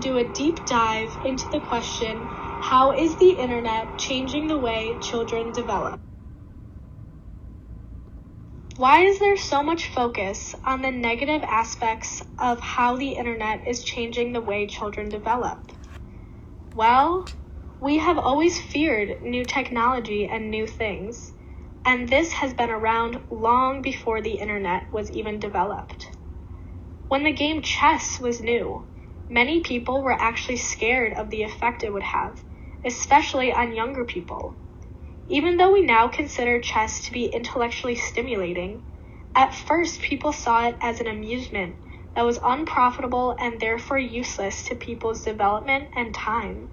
do a deep dive into the question, how is the internet changing the way children develop? Why is there so much focus on the negative aspects of how the internet is changing the way children develop? Well, we have always feared new technology and new things, and this has been around long before the internet was even developed. When the game chess was new, many people were actually scared of the effect it would have, especially on younger people. Even though we now consider chess to be intellectually stimulating, at first people saw it as an amusement that was unprofitable and therefore useless to people's development and time.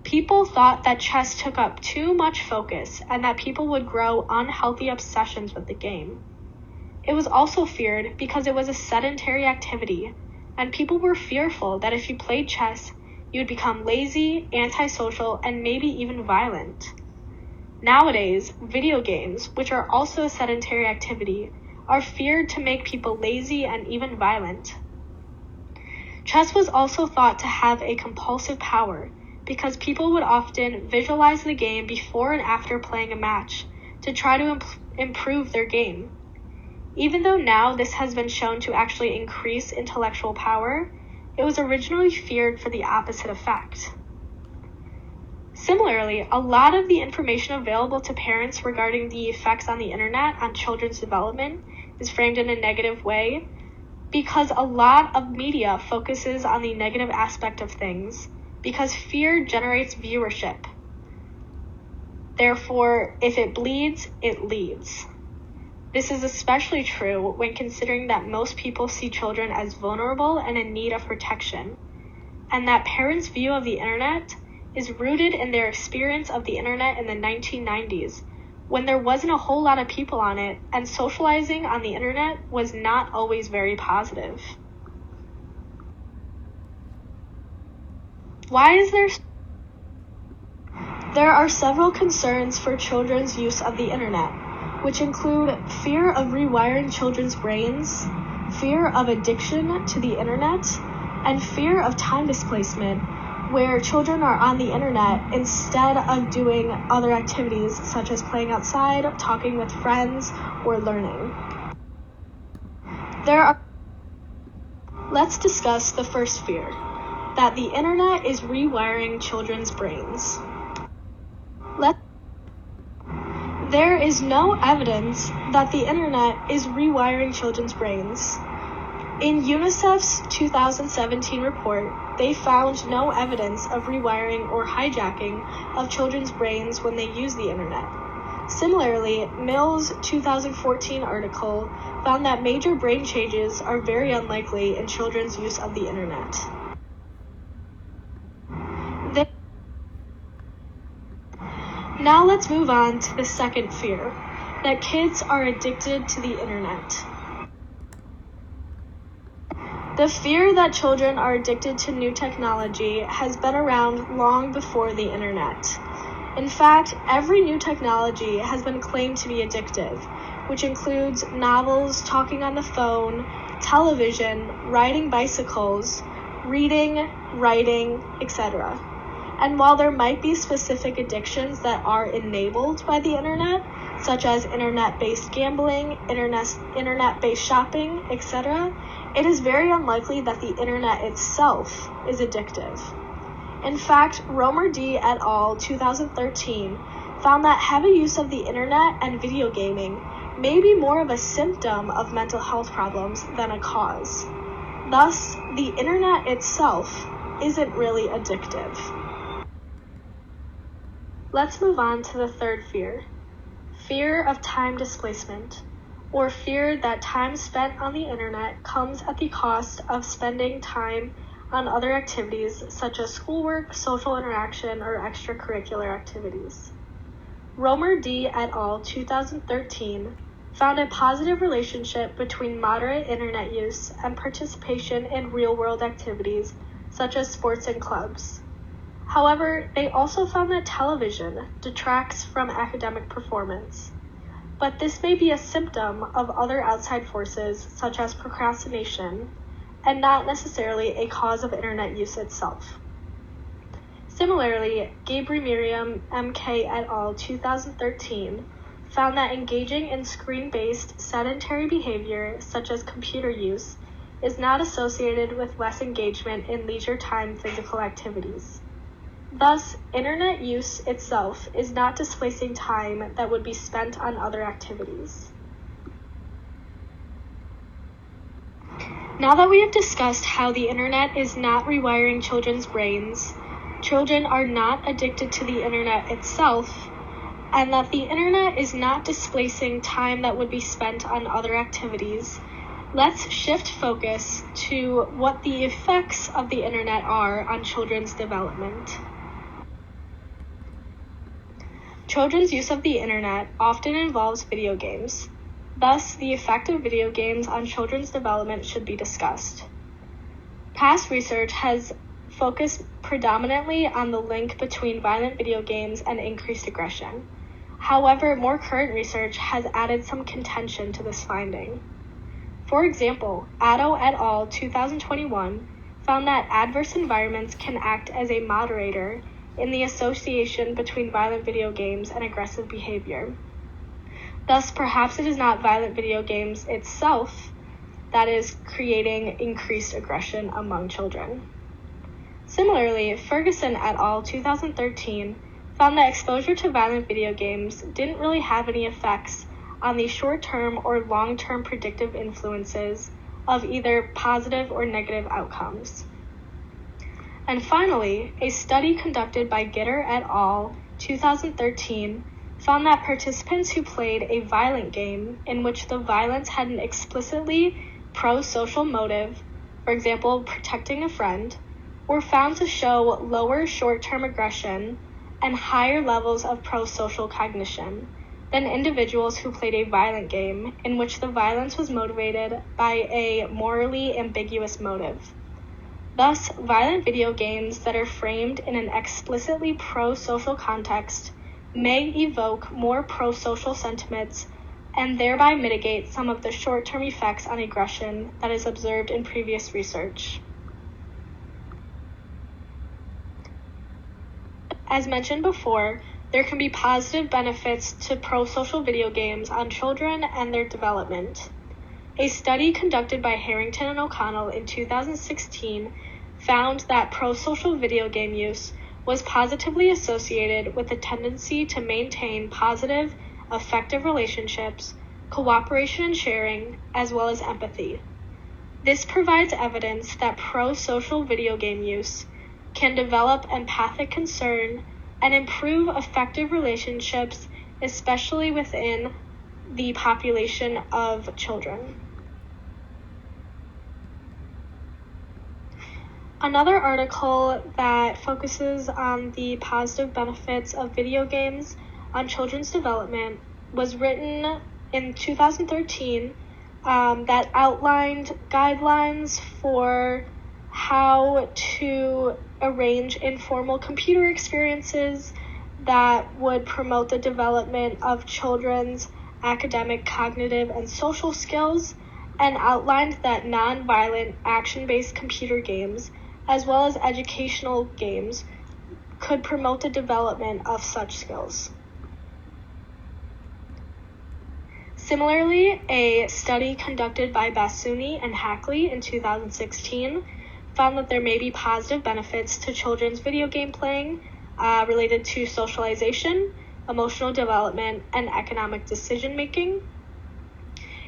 People thought that chess took up too much focus and that people would grow unhealthy obsessions with the game. It was also feared because it was a sedentary activity, and people were fearful that if you played chess, you would become lazy, antisocial, and maybe even violent. Nowadays, video games, which are also a sedentary activity, are feared to make people lazy and even violent. Chess was also thought to have a compulsive power because people would often visualize the game before and after playing a match to try to improve their game. Even though now this has been shown to actually increase intellectual power, it was originally feared for the opposite effect. Similarly, a lot of the information available to parents regarding the effects on the internet on children's development is framed in a negative way because a lot of media focuses on the negative aspect of things because fear generates viewership. Therefore, if it bleeds, it leads. This is especially true when considering that most people see children as vulnerable and in need of protection, and that parents' view of the internet is rooted in their experience of the internet in the 1990s, when there wasn't a whole lot of people on it, and socializing on the internet was not always very positive. Why is there? There are several concerns for children's use of the internet, which include fear of rewiring children's brains, fear of addiction to the internet, and fear of time displacement, where children are on the internet instead of doing other activities such as playing outside, talking with friends, or learning. Let's discuss the first fear, that the internet is rewiring children's brains. There is no evidence that the internet is rewiring children's brains. In UNICEF's 2017 report, they found no evidence of rewiring or hijacking of children's brains when they use the internet. Similarly, Mill's 2014 article found that major brain changes are very unlikely in children's use of the internet. Now let's move on to the second fear, that kids are addicted to the internet. The fear that children are addicted to new technology has been around long before the internet. In fact, every new technology has been claimed to be addictive, which includes novels, talking on the phone, television, riding bicycles, reading, writing, etc. And while there might be specific addictions that are enabled by the internet, such as internet-based gambling, internet-based shopping, etc., it is very unlikely that the internet itself is addictive. In fact, Romer D. et al. 2013 found that heavy use of the internet and video gaming may be more of a symptom of mental health problems than a cause. Thus, the internet itself isn't really addictive. Let's move on to the third fear, fear of time displacement, or fear that time spent on the internet comes at the cost of spending time on other activities such as schoolwork, social interaction, or extracurricular activities. Romer D. et al. 2013 found a positive relationship between moderate internet use and participation in real-world activities such as sports and clubs. However, they also found that television detracts from academic performance. But this may be a symptom of other outside forces such as procrastination, and not necessarily a cause of internet use itself. Similarly, Gabriel M.K. et al. 2013 found that engaging in screen-based sedentary behavior, such as computer use, is not associated with less engagement in leisure time physical activities. Thus, internet use itself is not displacing time that would be spent on other activities. Now that we have discussed how the internet is not rewiring children's brains, children are not addicted to the internet itself, and that the internet is not displacing time that would be spent on other activities, let's shift focus to what the effects of the internet are on children's development. Children's use of the internet often involves video games. Thus, the effect of video games on children's development should be discussed. Past research has focused predominantly on the link between violent video games and increased aggression. However, more current research has added some contention to this finding. For example, Addo et al. 2021 found that adverse environments can act as a moderator in the association between violent video games and aggressive behavior. Thus, perhaps it is not violent video games itself that is creating increased aggression among children. Similarly, Ferguson et al. 2013 found that exposure to violent video games didn't really have any effects on the short-term or long-term predictive influences of either positive or negative outcomes. And finally, a study conducted by Gitter et al. 2013 found that participants who played a violent game in which the violence had an explicitly pro-social motive, for example, protecting a friend, were found to show lower short-term aggression and higher levels of pro-social cognition than individuals who played a violent game in which the violence was motivated by a morally ambiguous motive. Thus, violent video games that are framed in an explicitly pro-social context may evoke more pro-social sentiments and thereby mitigate some of the short-term effects on aggression that is observed in previous research. As mentioned before, there can be positive benefits to pro-social video games on children and their development. A study conducted by Harrington and O'Connell in 2016 found that pro-social video game use was positively associated with a tendency to maintain positive, effective relationships, cooperation and sharing, as well as empathy. This provides evidence that pro-social video game use can develop empathic concern and improve effective relationships, especially within the population of children. Another article that focuses on the positive benefits of video games on children's development was written in 2013 that outlined guidelines for how to arrange informal computer experiences that would promote the development of children's academic, cognitive, and social skills, and outlined that non-violent action-based computer games, as well as educational games, could promote the development of such skills. Similarly, a study conducted by Basuni and Hackley in 2016 found that there may be positive benefits to children's video game playing related to socialization, emotional development, and economic decision-making.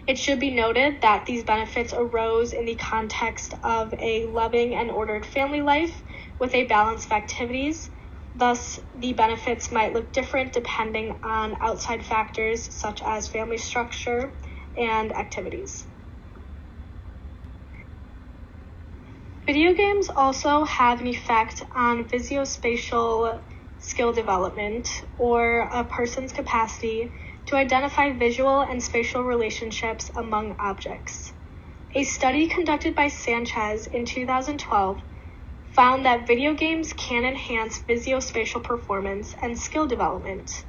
It should be noted that these benefits arose in the context of a loving and ordered family life with a balance of activities. Thus, the benefits might look different depending on outside factors such as family structure and activities. Video games also have an effect on visuospatial skill development, or a person's capacity to identify visual and spatial relationships among objects. A study conducted by Sanchez in 2012 found that video games can enhance visuospatial performance and skill development.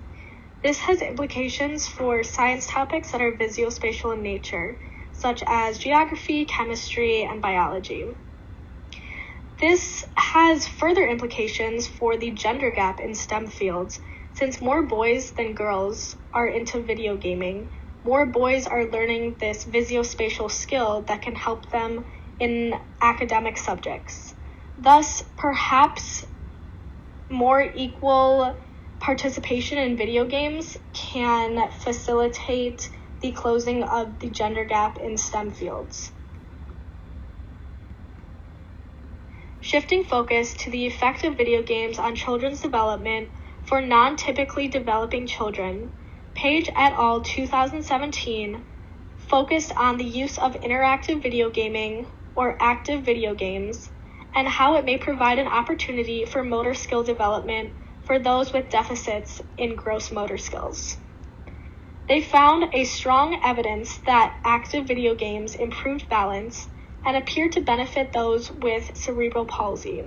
This has implications for science topics that are visuospatial in nature, such as geography, chemistry, and biology. This has further implications for the gender gap in STEM fields. Since more boys than girls are into video gaming, more boys are learning this visuospatial skill that can help them in academic subjects. Thus, perhaps more equal participation in video games can facilitate the closing of the gender gap in STEM fields. Shifting focus to the effect of video games on children's development for non-typically developing children, Page et al. 2017 focused on the use of interactive video gaming or active video games and how it may provide an opportunity for motor skill development for those with deficits in gross motor skills. They found a strong evidence that active video games improved balance and appeared to benefit those with cerebral palsy.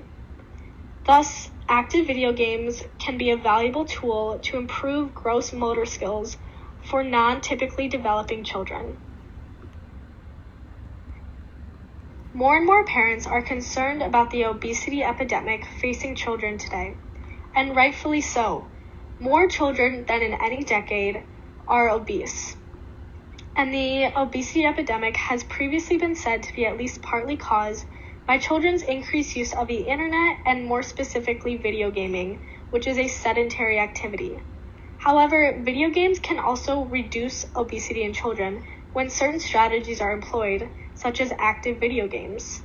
Thus, active video games can be a valuable tool to improve gross motor skills for non-typically developing children. More and more parents are concerned about the obesity epidemic facing children today, and rightfully so. More children than in any decade are obese. And the obesity epidemic has previously been said to be at least partly caused by children's increased use of the internet and more specifically video gaming, which is a sedentary activity. However, video games can also reduce obesity in children when certain strategies are employed, such as active video games.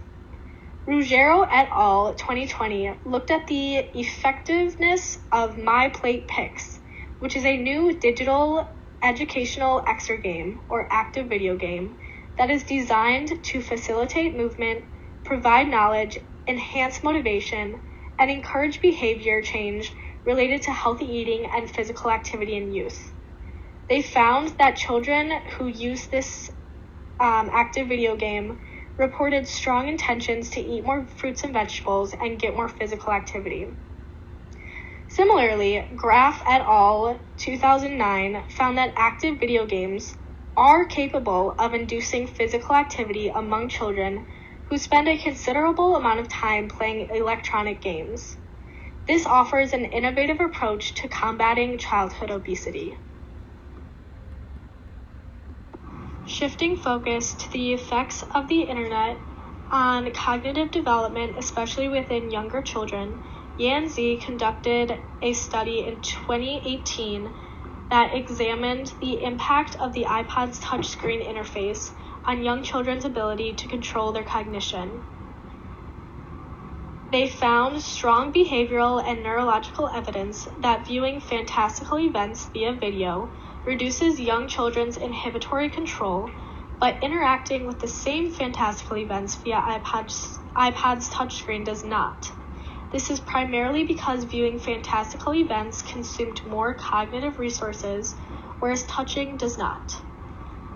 Ruggiero et al. 2020 looked at the effectiveness of My Plate Picks, which is a new digital educational exergame or active video game that is designed to facilitate movement, provide knowledge, enhance motivation, and encourage behavior change related to healthy eating and physical activity in youth. They found that children who use this active video game reported strong intentions to eat more fruits and vegetables and get more physical activity. Similarly, Graf et al. 2009 found that active video games are capable of inducing physical activity among children who spend a considerable amount of time playing electronic games. This offers an innovative approach to combating childhood obesity. Shifting focus to the effects of the internet on cognitive development, especially within younger children, Yanzi conducted a study in 2018 that examined the impact of the iPod's touchscreen interface on young children's ability to control their cognition. They found strong behavioral and neurological evidence that viewing fantastical events via video reduces young children's inhibitory control, but interacting with the same fantastical events via iPod's touchscreen does not. This is primarily because viewing fantastical events consumed more cognitive resources, whereas touching does not.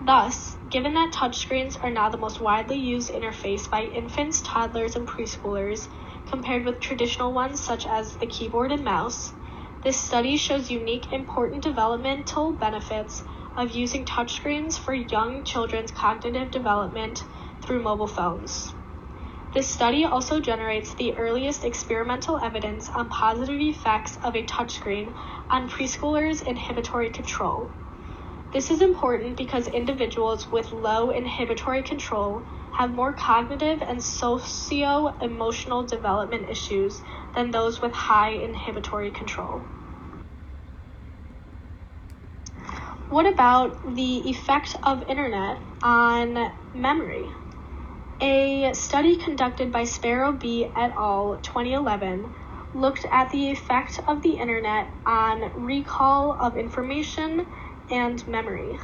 Thus, given that touchscreens are now the most widely used interface by infants, toddlers, and preschoolers, compared with traditional ones such as the keyboard and mouse, this study shows unique important developmental benefits of using touchscreens for young children's cognitive development through mobile phones. This study also generates the earliest experimental evidence on positive effects of a touchscreen on preschoolers' inhibitory control. This is important because individuals with low inhibitory control have more cognitive and socio-emotional development issues than those with high inhibitory control. What about the effect of internet on memory? A study conducted by Sparrow B. et al. 2011 looked at the effect of the internet on recall of information and memory.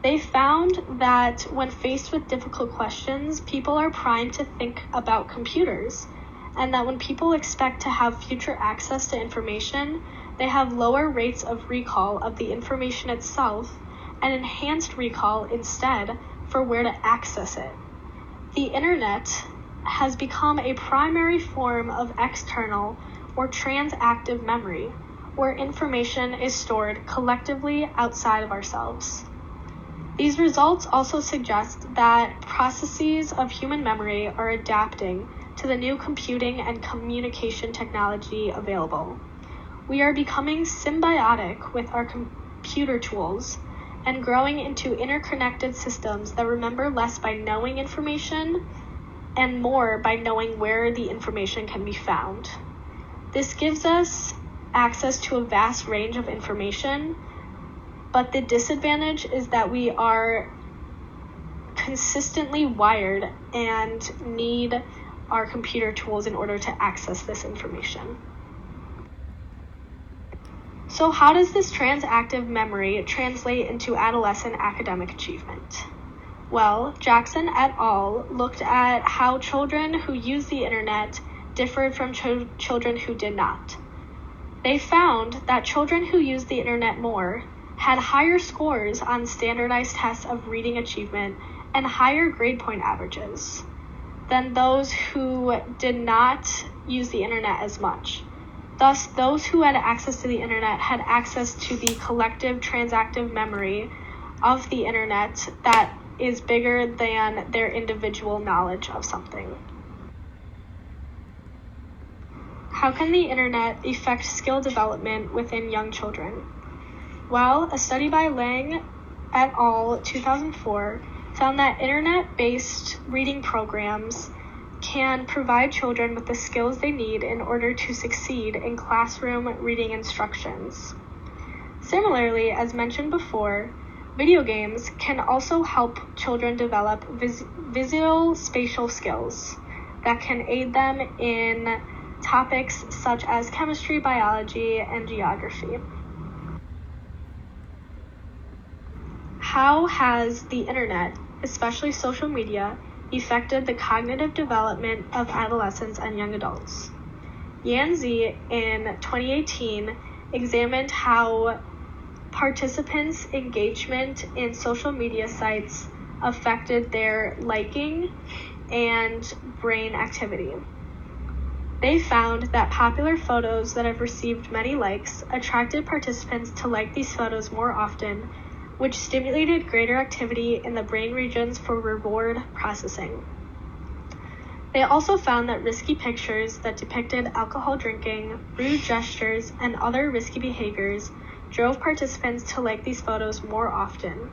They found that when faced with difficult questions, people are primed to think about computers, and that when people expect to have future access to information, they have lower rates of recall of the information itself and enhanced recall instead for where to access it. The internet has become a primary form of external or transactive memory, where information is stored collectively outside of ourselves. These results also suggest that processes of human memory are adapting to the new computing and communication technology available. We are becoming symbiotic with our computer tools and growing into interconnected systems that remember less by knowing information and more by knowing where the information can be found. This gives us access to a vast range of information, but the disadvantage is that we are consistently wired and need our computer tools in order to access this information. So how does this transactive memory translate into adolescent academic achievement? Well, Jackson et al. Looked at how children who use the internet differed from children who did not. They found that children who used the internet more had higher scores on standardized tests of reading achievement and higher grade point averages than those who did not use the internet as much. Thus, those who had access to the internet had access to the collective transactive memory of the internet that is bigger than their individual knowledge of something. How can the internet affect skill development within young children? Well, a study by Lang et al. 2004 found that internet-based reading programs can provide children with the skills they need in order to succeed in classroom reading instructions. Similarly, as mentioned before, video games can also help children develop visual spatial skills that can aid them in topics such as chemistry, biology, and geography. How has the internet, especially social media, affected the cognitive development of adolescents and young adults? Yanzi in 2018 examined how participants' engagement in social media sites affected their liking and brain activity. They found that popular photos that have received many likes attracted participants to like these photos more often, which stimulated greater activity in the brain regions for reward processing. They also found that risky pictures that depicted alcohol drinking, rude gestures, and other risky behaviors drove participants to like these photos more often,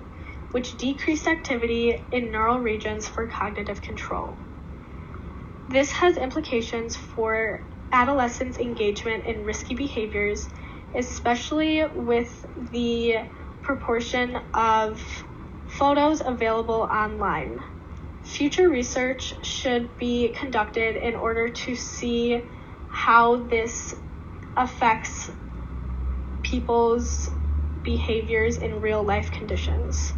which decreased activity in neural regions for cognitive control. This has implications for adolescents' engagement in risky behaviors, especially with the proportion of photos available online. Future research should be conducted in order to see how this affects people's behaviors in real life conditions.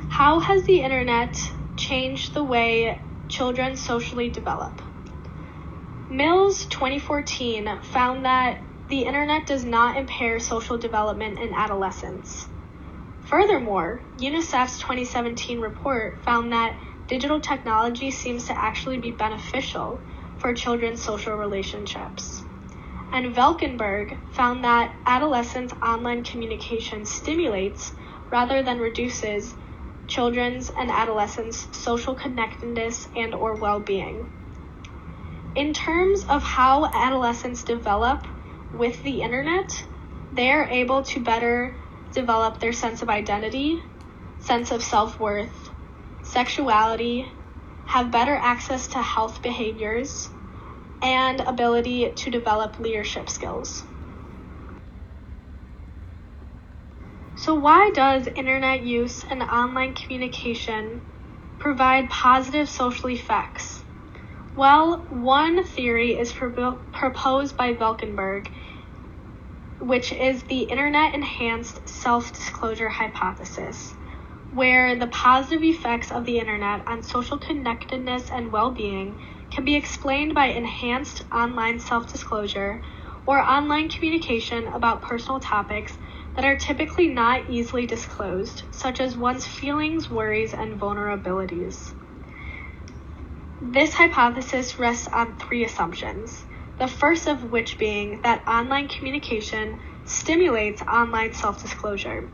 How has the internet changed the way children socially develop? Mills 2014 found that the internet does not impair social development in adolescents. Furthermore, UNICEF's 2017 report found that digital technology seems to actually be beneficial for children's social relationships. And Valkenburg found that adolescents' online communication stimulates rather than reduces children's and adolescents' social connectedness and or well-being. In terms of how adolescents develop with the internet, they are able to better develop their sense of identity, sense of self-worth, sexuality, have better access to health behaviors, and ability to develop leadership skills. So why does internet use and online communication provide positive social effects? Well, one theory is proposed by Valkenburg, which is the internet-enhanced self-disclosure hypothesis, where the positive effects of the internet on social connectedness and well-being can be explained by enhanced online self-disclosure or online communication about personal topics that are typically not easily disclosed, such as one's feelings, worries, and vulnerabilities. This hypothesis rests on three assumptions, the first of which being that online communication stimulates online self-disclosure.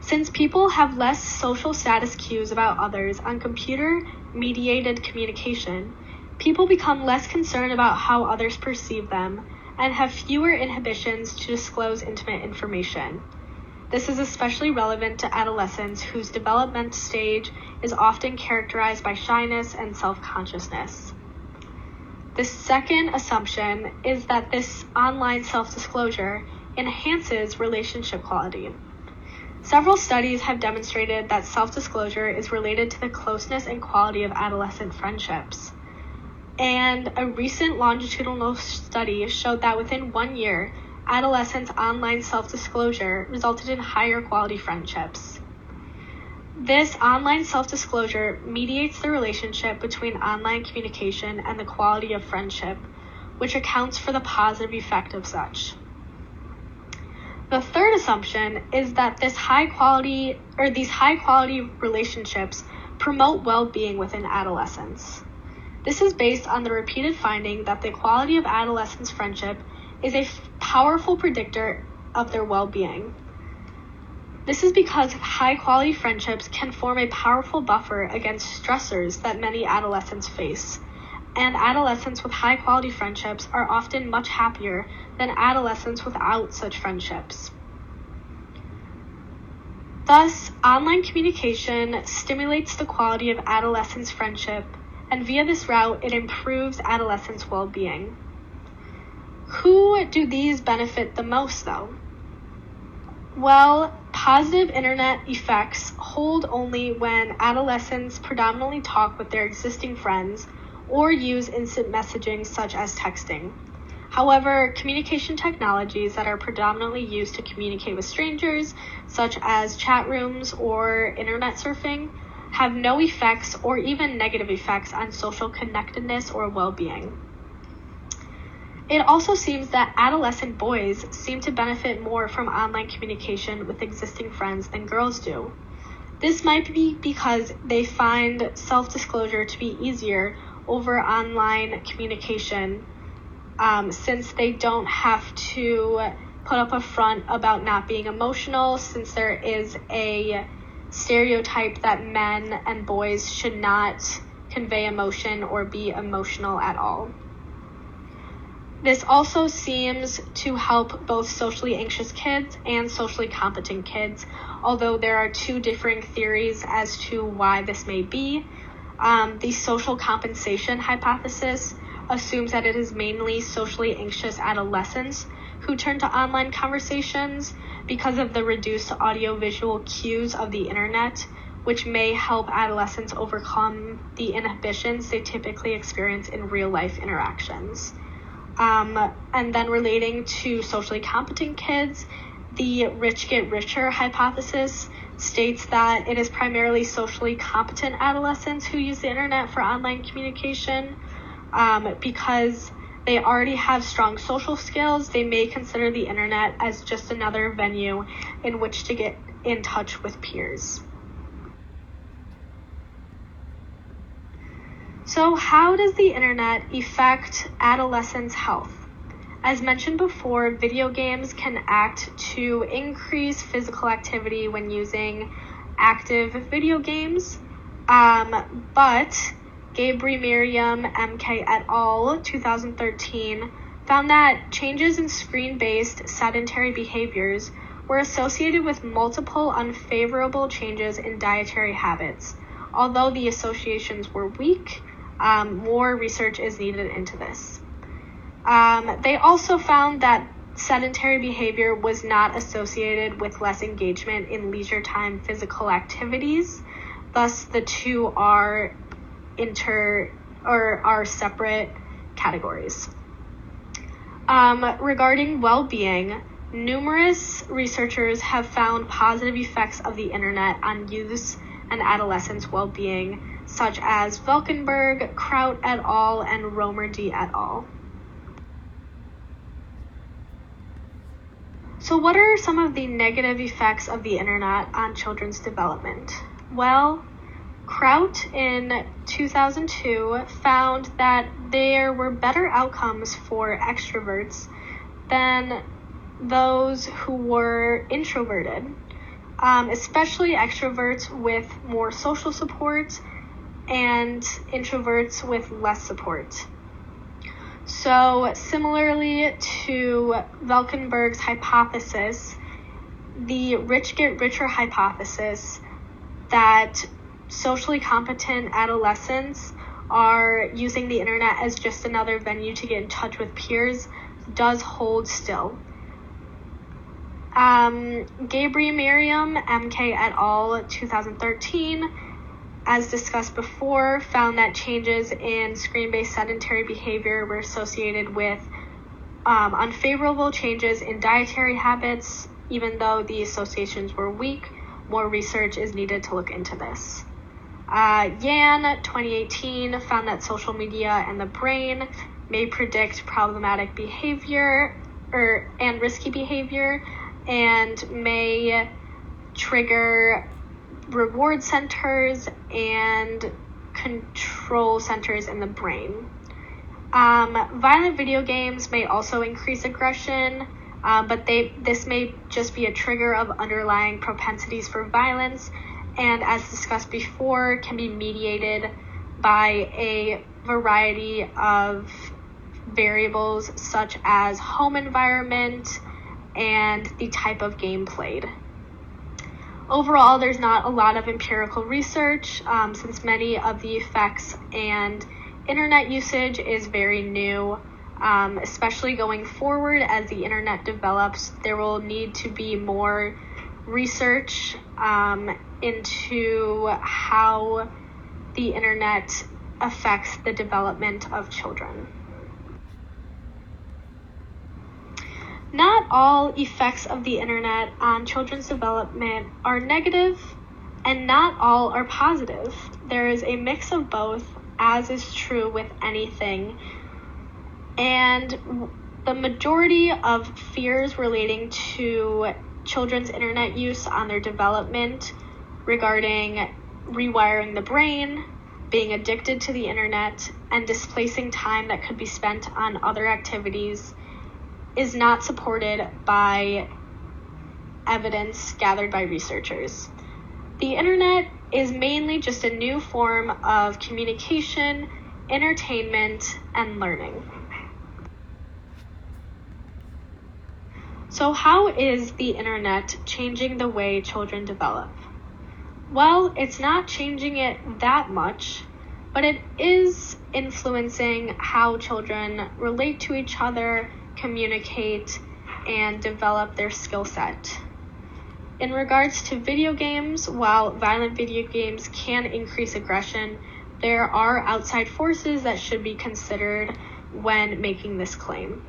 Since people have less social status cues about others on computer-mediated communication, people become less concerned about how others perceive them and have fewer inhibitions to disclose intimate information. This is especially relevant to adolescents whose development stage is often characterized by shyness and self-consciousness. The second assumption is that this online self-disclosure enhances relationship quality. Several studies have demonstrated that self-disclosure is related to the closeness and quality of adolescent friendships. And a recent longitudinal study showed that within 1 year, adolescents' online self-disclosure resulted in higher quality friendships. This online self-disclosure mediates the relationship between online communication and the quality of friendship, which accounts for the positive effect of such. The third assumption is that these high-quality relationships promote well-being within adolescents. This is based on the repeated finding that the quality of adolescents' friendship is a powerful predictor of their well-being. This is because high-quality friendships can form a powerful buffer against stressors that many adolescents face, and adolescents with high-quality friendships are often much happier than adolescents without such friendships. Thus, online communication stimulates the quality of adolescents' friendship, and via this route, it improves adolescents' well-being. Who do these benefit the most, though? Well, positive internet effects hold only when adolescents predominantly talk with their existing friends or use instant messaging such as texting. However, communication technologies that are predominantly used to communicate with strangers, such as chat rooms or internet surfing, have no effects or even negative effects on social connectedness or well-being. It also seems that adolescent boys seem to benefit more from online communication with existing friends than girls do. This might be because they find self-disclosure to be easier over online communication, since they don't have to put up a front about not being emotional, since there is a stereotype that men and boys should not convey emotion or be emotional at all. This also seems to help both socially anxious kids and socially competent kids, although there are two differing theories as to why this may be. The social compensation hypothesis assumes that it is mainly socially anxious adolescents who turn to online conversations because of the reduced audiovisual cues of the internet, which may help adolescents overcome the inhibitions they typically experience in real-life interactions. And then relating to socially competent kids, the rich get richer hypothesis states that it is primarily socially competent adolescents who use the internet for online communication. Because they already have strong social skills, they may consider the internet as just another venue in which to get in touch with peers. So how does the internet affect adolescents' health? As mentioned before, video games can act to increase physical activity when using active video games, but Gabriel Miriam, MK et al., 2013, found that changes in screen-based sedentary behaviors were associated with multiple unfavorable changes in dietary habits. Although the associations were weak, more research is needed into this. They also found that sedentary behavior was not associated with less engagement in leisure time physical activities. Thus, the two are separate categories. Regarding well-being, numerous researchers have found positive effects of the internet on youth and adolescents' well-being, such as Valkenburg, Kraut et al., and Romer-D et al. So what are some of the negative effects of the internet on children's development? Well, Kraut in 2002 found that there were better outcomes for extroverts than those who were introverted. especially extroverts with more social support and introverts with less support. So similarly to Valkenburg's hypothesis, the rich get richer hypothesis that socially competent adolescents are using the internet as just another venue to get in touch with peers does hold still. Gabriel Merriam, MK et al., 2013, as discussed before, found that changes in screen-based sedentary behavior were associated with unfavorable changes in dietary habits. Even though the associations were weak, more research is needed to look into this. Yan, 2018, found that social media and the brain may predict problematic behavior and risky behavior, and may trigger reward centers and control centers in the brain. Violent video games may also increase aggression, but this may just be a trigger of underlying propensities for violence, and as discussed before, can be mediated by a variety of variables such as home environment and the type of game played. Overall, there's not a lot of empirical research since many of the effects and internet usage is very new. Especially going forward as the internet develops, there will need to be more research into how the internet affects the development of children. Not all effects of the internet on children's development are negative, and not all are positive. There is a mix of both, as is true with anything. And the majority of fears relating to children's internet use on their development regarding rewiring the brain, being addicted to the internet, and displacing time that could be spent on other activities is not supported by evidence gathered by researchers. The internet is mainly just a new form of communication, entertainment, and learning. So how is the internet changing the way children develop? Well, it's not changing it that much, but it is influencing how children relate to each other, communicate, and develop their skill set. In regards to video games, while violent video games can increase aggression, there are outside forces that should be considered when making this claim.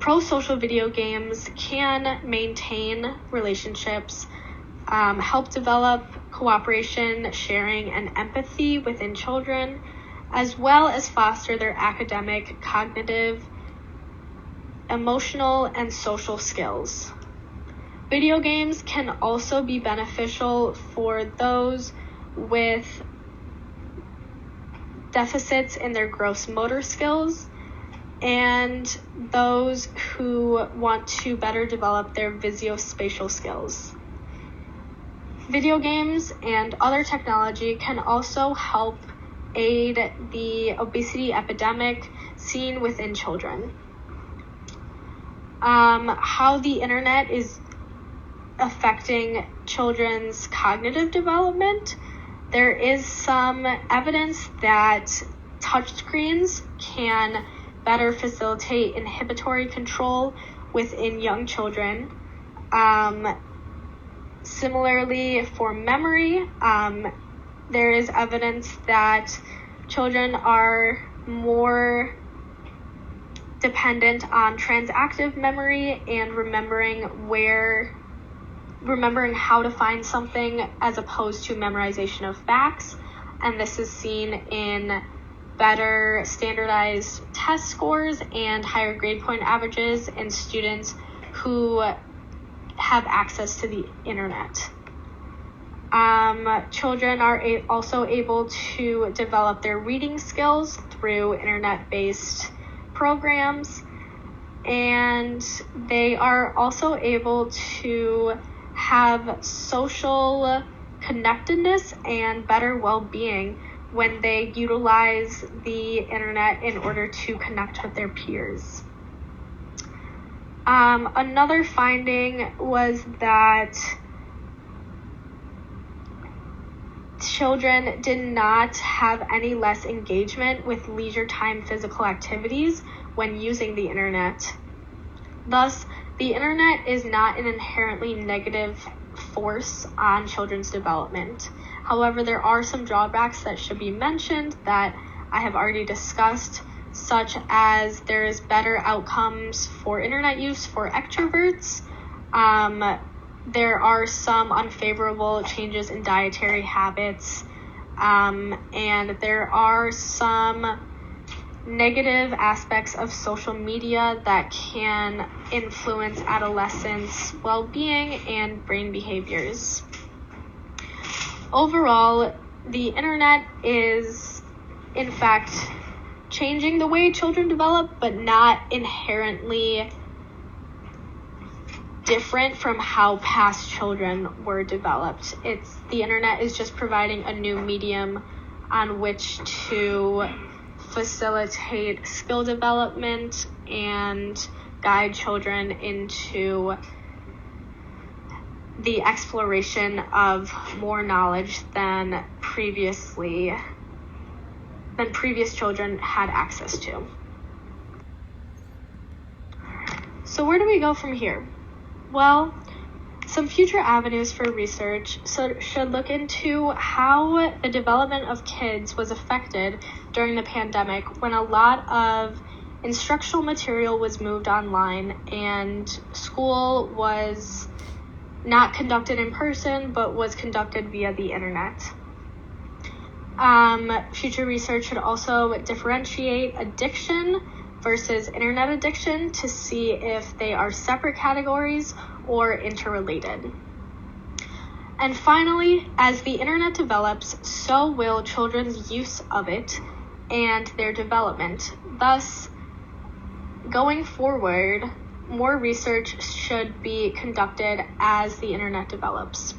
Pro-social video games can maintain relationships, help develop cooperation, sharing, and empathy within children, as well as foster their academic, cognitive, emotional, and social skills. Video games can also be beneficial for those with deficits in their gross motor skills and those who want to better develop their visuospatial skills. Video games and other technology can also help aid the obesity epidemic seen within children. How the internet is affecting children's cognitive development. There is some evidence that touchscreens can better facilitate inhibitory control within young children. Similarly, for memory, there is evidence that children are more dependent on transactive memory and remembering how to find something as opposed to memorization of facts. And this is seen in better standardized test scores and higher grade point averages in students who have access to the internet. Children are also able to develop their reading skills through internet-based programs, and they are also able to have social connectedness and better well-being when they utilize the internet in order to connect with their peers. Another finding was that children did not have any less engagement with leisure time physical activities when using the internet. Thus, the internet is not an inherently negative force on children's development. However, there are some drawbacks that should be mentioned that I have already discussed, such as there is better outcomes for internet use for extroverts. There are some unfavorable changes in dietary habits, and there are some negative aspects of social media that can influence adolescents' well-being and brain behaviors. Overall, the internet is, in fact, changing the way children develop, but not inherently different from how past children were developed. The internet is just providing a new medium on which to facilitate skill development and guide children into the exploration of more knowledge than previous children had access to. So where do we go from here? Well, some future avenues for research should look into how the development of kids was affected during the pandemic, when a lot of instructional material was moved online and school was not conducted in person but was conducted via the internet. Future research should also differentiate addiction versus internet addiction to see if they are separate categories or interrelated. And finally, as the internet develops, so will children's use of it and their development. Thus, going forward, more research should be conducted as the internet develops.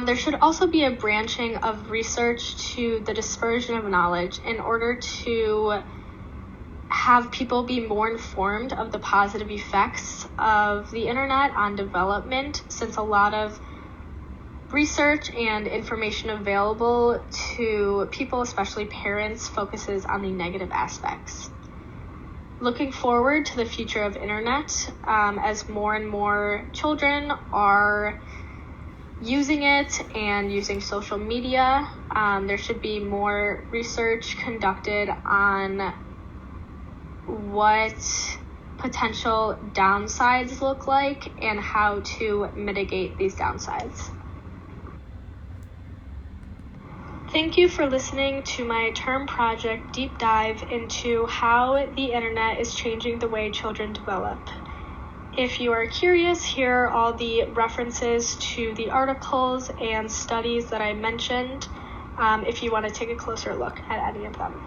There should also be a branching of research to the dispersion of knowledge in order to have people be more informed of the positive effects of the internet on development, since a lot of research and information available to people, especially parents, focuses on the negative aspects. Looking forward to the future of internet, as more and more children are using it and using social media, there should be more research conducted on what potential downsides look like and how to mitigate these downsides. Thank you for listening to my term project deep dive into how the internet is changing the way children develop. If you are curious, here are all the references to the articles and studies that I mentioned, if you want to take a closer look at any of them.